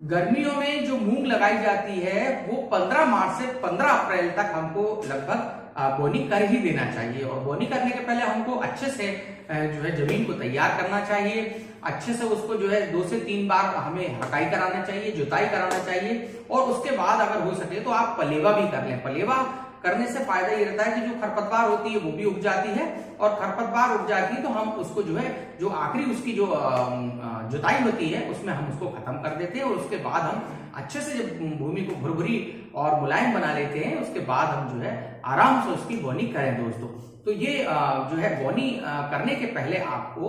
गर्मियों में जो मूंग लगाई जाती है वो 15 मार्च से 15 अप्रैल तक हमको लगभग बोनी कर ही देना चाहिए। और बोनी करने के पहले हमको अच्छे से जो है जमीन को तैयार करना चाहिए। अच्छे से उसको जो है 2 से 3 बार हमें हटाई कराना चाहिए, जुताई कराना चाहिए। और उसके बाद अगर हो सके तो आप पलेवा भी कर लें। पलेवा करने से फायदा ये रहता है कि जो खरपतवार होती है वो भी उग जाती है, और खरपतवार उग जाती है तो हम उसको जो है जो आखिरी उसकी जो जुताई होती है उसमें हम उसको खत्म कर देते हैं। और उसके बाद हम अच्छे से जब भूमि को भुरभुरी और मुलायम बना लेते हैं उसके बाद हम जो है आराम से उसकी बोनी करें दोस्तों। तो ये जो है बोनी करने के पहले आपको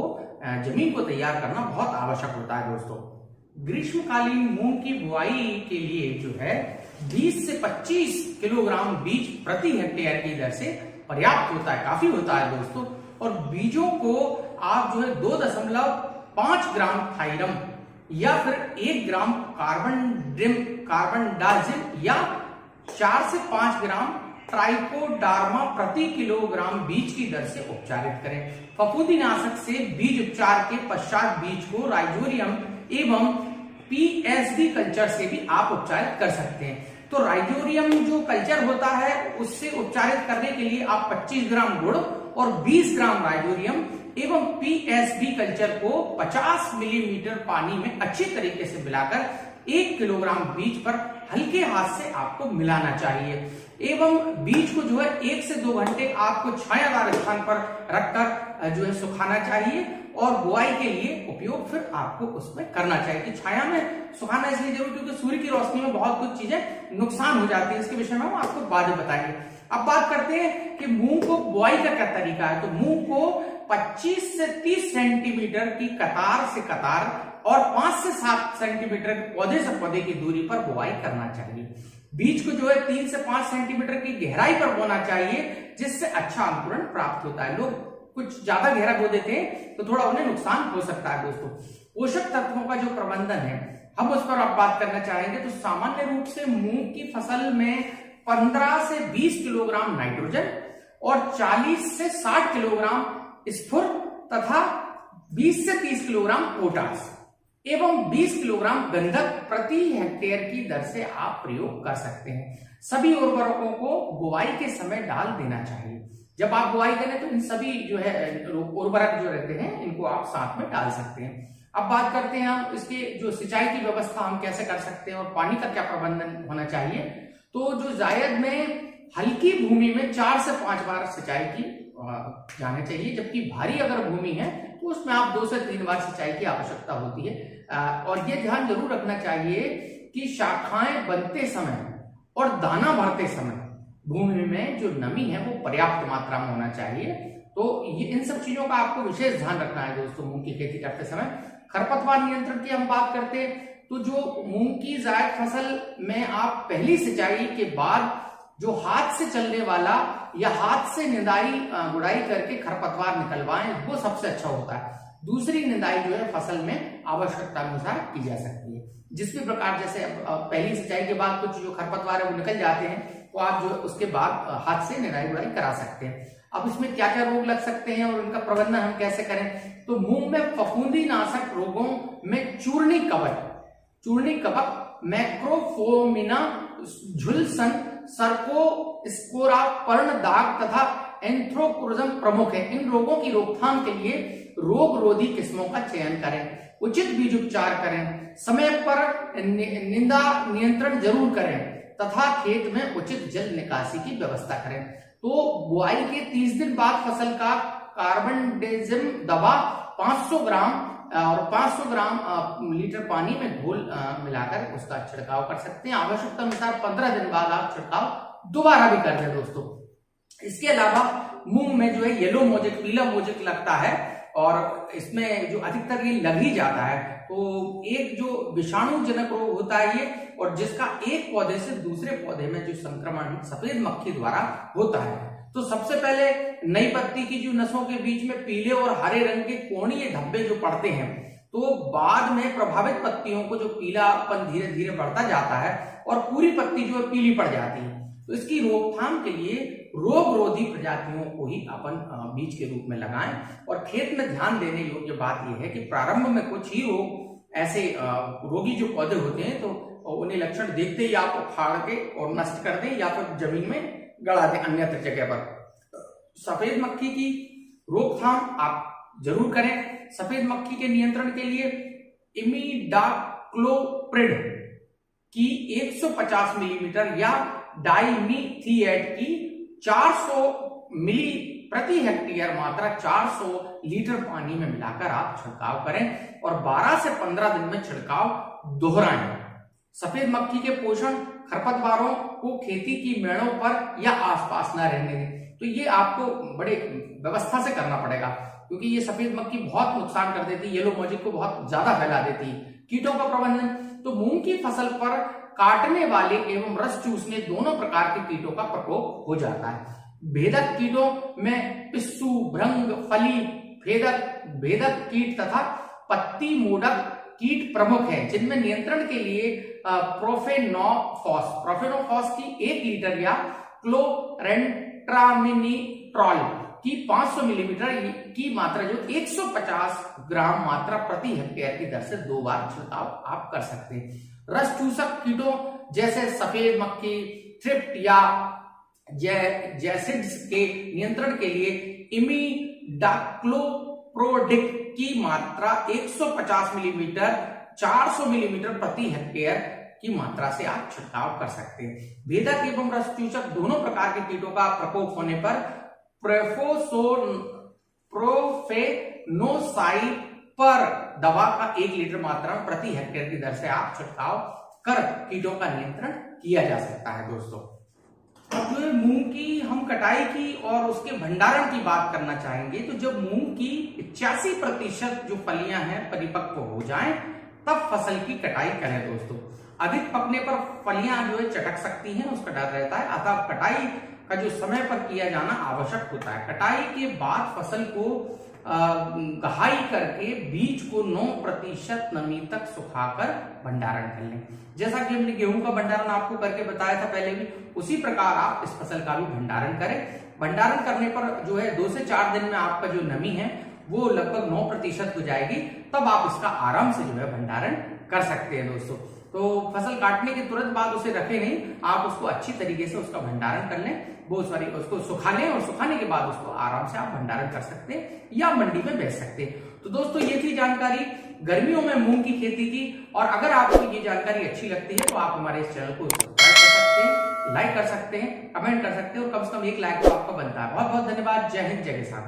जमीन को तैयार करना बहुत आवश्यक होता है दोस्तों। ग्रीष्मकालीन मूंग की बुआई के लिए जो है 20 से 25 किलोग्राम बीज प्रति हेक्टेयर की दर से पर्याप्त होता है, काफी होता है दोस्तों। और बीजों को आप जो है 2.5 ग्राम थाइरम या फिर 1 ग्राम कार्बनडाजिम या 4 से 5 ग्राम ट्राइकोडार्मा प्रति किलोग्राम बीज की दर से उपचारित करें। फफूंदीनाशक से बीज उपचार के पश्चात बीज को राइजोरियम एवं पीएसडी कल्चर से भी आप उपचारित कर सकते हैं। तो राइजोरियम जो कल्चर होता है उससे उपचारित करने के लिए आप 25 ग्राम गुड़ और 20 ग्राम राइजोरियम एवं पीएसडी कल्चर को 50 मिलीलीटर पानी में अच्छी तरीके से मिलाकर 1 किलोग्राम बीज पर हल्के हाथ से आपको मिलाना चाहिए। एवं बीज को जो है 1 से 2 घंटे आपको छायादार स्थान पर रखकर जो है सुखाना चाहिए। और बुआई के लिए उपयोग फिर आपको उसमें करना चाहिए। कि छाया में सुखाना इसलिए जरूरी क्योंकि सूर्य की रोशनी में बहुत कुछ चीजें नुकसान हो जाती है। इसके विषय में हम आपको बाद में बताएंगे। अब बात करते हैं कि मूंग को बुआई का क्या तरीका है। तो मूंग को 25 से 30 सेंटीमीटर की कतार से कतार और 5 से 7 सेंटीमीटर पौधे से पौधे की दूरी पर बुआई करना चाहिए। बीज को जो है 3 से 5 सेंटीमीटर की गहराई पर बोना चाहिए जिससे अच्छा अंकुरण प्राप्त होता है। लोग कुछ ज्यादा गहरा बो देते हैं तो थोड़ा उन्हें नुकसान हो सकता है दोस्तों। पोषक तत्वों का जो प्रबंधन है हम उस पर आप बात करना चाहेंगे। तो सामान्य रूप से मूंग की फसल में 15 से 20 किलोग्राम नाइट्रोजन और 40 से 60 किलोग्राम स्फुर तथा 20 से 30 किलोग्राम पोटाश एवं 20 किलोग्राम गंधक प्रति हेक्टेयर की दर से आप प्रयोग कर सकते हैं। सभी उर्वरकों को बुआई के समय डाल देना चाहिए। जब आप बुआई करें तो इन सभी जो है उर्वरक जो रहते हैं इनको आप साथ में डाल सकते हैं। अब बात करते हैं हम इसके जो सिंचाई की व्यवस्था हम कैसे कर सकते हैं और पानी का क्या प्रबंधन होना चाहिए। तो जो जायद में हल्की भूमि में 4 से 5 बार सिंचाई की जाना चाहिए, जबकि भारी अगर भूमि है तो उसमें आप 2 से 3 बार सिंचाई की आवश्यकता होती है। और ये ध्यान जरूर रखना चाहिए कि शाखाएं बनते समय और दाना भरते समय भूमि में जो नमी है वो पर्याप्त मात्रा में होना चाहिए। तो ये इन सब चीजों का आपको विशेष ध्यान रखना है दोस्तों मूंग की खेती करते समय। खरपतवार नियंत्रण की हम बात करते हैं तो जो मूंग की जायद फसल में आप पहली सिंचाई के बाद जो हाथ से चलने वाला या हाथ से निंदाई गुड़ाई करके खरपतवार निकलवाएं वो सबसे अच्छा होता है। दूसरी निंदाई जो है फसल में आवश्यकता अनुसार की जा सकती है। जिस भी प्रकार जैसे पहली सिंचाई के बाद कुछ जो खरपतवार है वो निकल जाते हैं तो आप जो उसके बाद हाथ से निराई गुड़ाई करा सकते हैं। अब इसमें क्या क्या रोग लग सकते हैं और उनका प्रबंधन हम कैसे करें। तो मूंग में फफूंदीनाशक रोगों में चूर्णी कवक, मैक्रोफोमिना, झुलसन, सर्कोस्पोरा, पर्ण दाग तथा एंथ्रोक्रोजम प्रमुख है। इन रोगों की रोकथाम के लिए रोग रोधी किस्मों का चयन करें, उचित बीज उपचार करें, समय पर निंदा नियंत्रण जरूर करें तथा खेत में उचित जल निकासी की व्यवस्था करें। तो बुआई के 30 दिन बाद फसल का कार्बनडाजिम दवा 500 ग्राम और 500 ग्राम लीटर पानी में घोल मिलाकर उसका छिड़काव कर सकते हैं। आवश्यकता अनुसार 15 दिन बाद आप छिड़काव दोबारा भी कर दें दोस्तों। इसके अलावा मूंग में जो है येलो मोजेक, पीला मोजेक लगता है और इसमें जो अधिकतर ये लग ही जाता है। तो एक जो विषाणु जनक रोग होता है ये, और जिसका एक पौधे से दूसरे पौधे में जो संक्रमण सफेद मक्खी द्वारा होता है। तो सबसे पहले नई पत्ती की जो नसों के बीच में पीले और हरे रंग के कोणीय धब्बे जो पड़ते हैं तो बाद में प्रभावित पत्तियों को जो पीलापन धीरे धीरे बढ़ता जाता है और पूरी पत्ती जो है पीली पड़ जाती है। तो इसकी रोकथाम के लिए रोग रोधी प्रजातियों को ही अपन बीज के रूप में लगाएं। और खेत में ध्यान देने योग्य बात यह है कि प्रारंभ में कुछ ही रोग ऐसे रोगी जो पौधे होते हैं तो उन्हें लक्षण देखते ही आप उखाड़ के और नष्ट कर दें या फिर जमीन में गड़ा दें अन्यत्र जगह पर। सफेद मक्खी की रोकथाम आप जरूर करें। सफेद मक्खी के नियंत्रण के लिए इमिडाक्लोप्रिड की 150 मिलीमीटर या डाइमिथिएट की 400 मिली प्रति हेक्टेयर मात्रा 400 लीटर पानी में मिलाकर आप छिड़काव करें और 12 से 15 दिन में छिड़काव दोहराएं। सफेद मक्खी के पोषण खरपतवारों को खेती की मेड़ों पर या आसपास न रहने दें। तो ये आपको बड़े व्यवस्था से करना पड़ेगा, क्योंकि ये सफेद मक्खी बहुत नुकसान कर देती है, येलो मोजेक को बहुत ज्यादा फैला देती है। कीटों का प्रबंधन, तो मूंग की फसल पर काटने वाले एवं रस चूसने दोनों प्रकार के कीटों का प्रकोप हो जाता है। भेदक कीटों में पिस्सू, भृंग, फली भेदक कीट तथा पत्ती मोडक कीट प्रमुख हैं, जिनमें नियंत्रण के लिए प्रोफेनोफॉस की 1 लीटर या क्लोरेंट्रामिनिट्रॉल की 500 मिलीमीटर की मात्रा जो 150 ग्राम मात्रा प्रति हेक्टेयर की दर से 2 बार छिड़काव आप कर सकते हैं। रस चूसक कीटों जैसे सफेद मक्खी, थ्रिप्ट या जैसिड्स के नियंत्रण के लिए इमिडाक्लोप्रोडिक की मात्रा 150 मिलीमीटर 400 मिलीमीटर प्रति हेक्टेयर की मात्रा से आप छिड़काव कर सकते हैं। भेदक एवं रस चूसक दोनों प्रकार के कीटों का प्रकोप होने पर प्रोफेनोसाइड पर दवा का 1 लीटर मात्रा में प्रति हेक्टेयर की दर से आप छिड़काव कर कीटों का नियंत्रण किया जा सकता है। दोस्तों, अब जो है मूंग की हम कटाई की और उसके भंडारण की बात करना चाहेंगे। तो जब मूंग की 85% जो फलियां हैं परिपक्व हो जाएं, तब फसल की कटाई करें। दोस्तों, अधिक पकने पर फलियां जो है चटक सकती हैं, उसका डर रहता है, अतः कटाई का जो समय पर किया जाना आवश्यक होता है। कटाई के बाद फसल को गहाई करके बीज को 9% नमी तक सुखाकर भंडारण कर लें। जैसा कि हमने गेहूं का भंडारण आपको करके बताया था पहले भी, उसी प्रकार आप इस फसल का भी भंडारण करें। भंडारण करने पर जो है 2 से 4 दिन में आपका जो नमी है वो लगभग 9% हो जाएगी, तब आप इसका आराम से जो है भंडारण कर सकते हैं। दोस्तों, तो फसल काटने के तुरंत बाद उसे रखें नहीं, आप उसको अच्छी तरीके से उसका भंडारण कर लें, उसको सुखा लें और सुखाने के बाद उसको आराम से आप भंडारण कर सकते हैं या मंडी में बेच सकते हैं। तो दोस्तों, ये थी जानकारी गर्मियों में मूंग की खेती की। और अगर आपको ये जानकारी अच्छी लगती है तो आप हमारे इस चैनल को सब्सक्राइब कर सकते हैं, लाइक कर सकते हैं, कमेंट कर सकते हैं और कम से कम 1 लाइक तो आपका बनता है। बहुत बहुत धन्यवाद। जय हिंद, जय किसान।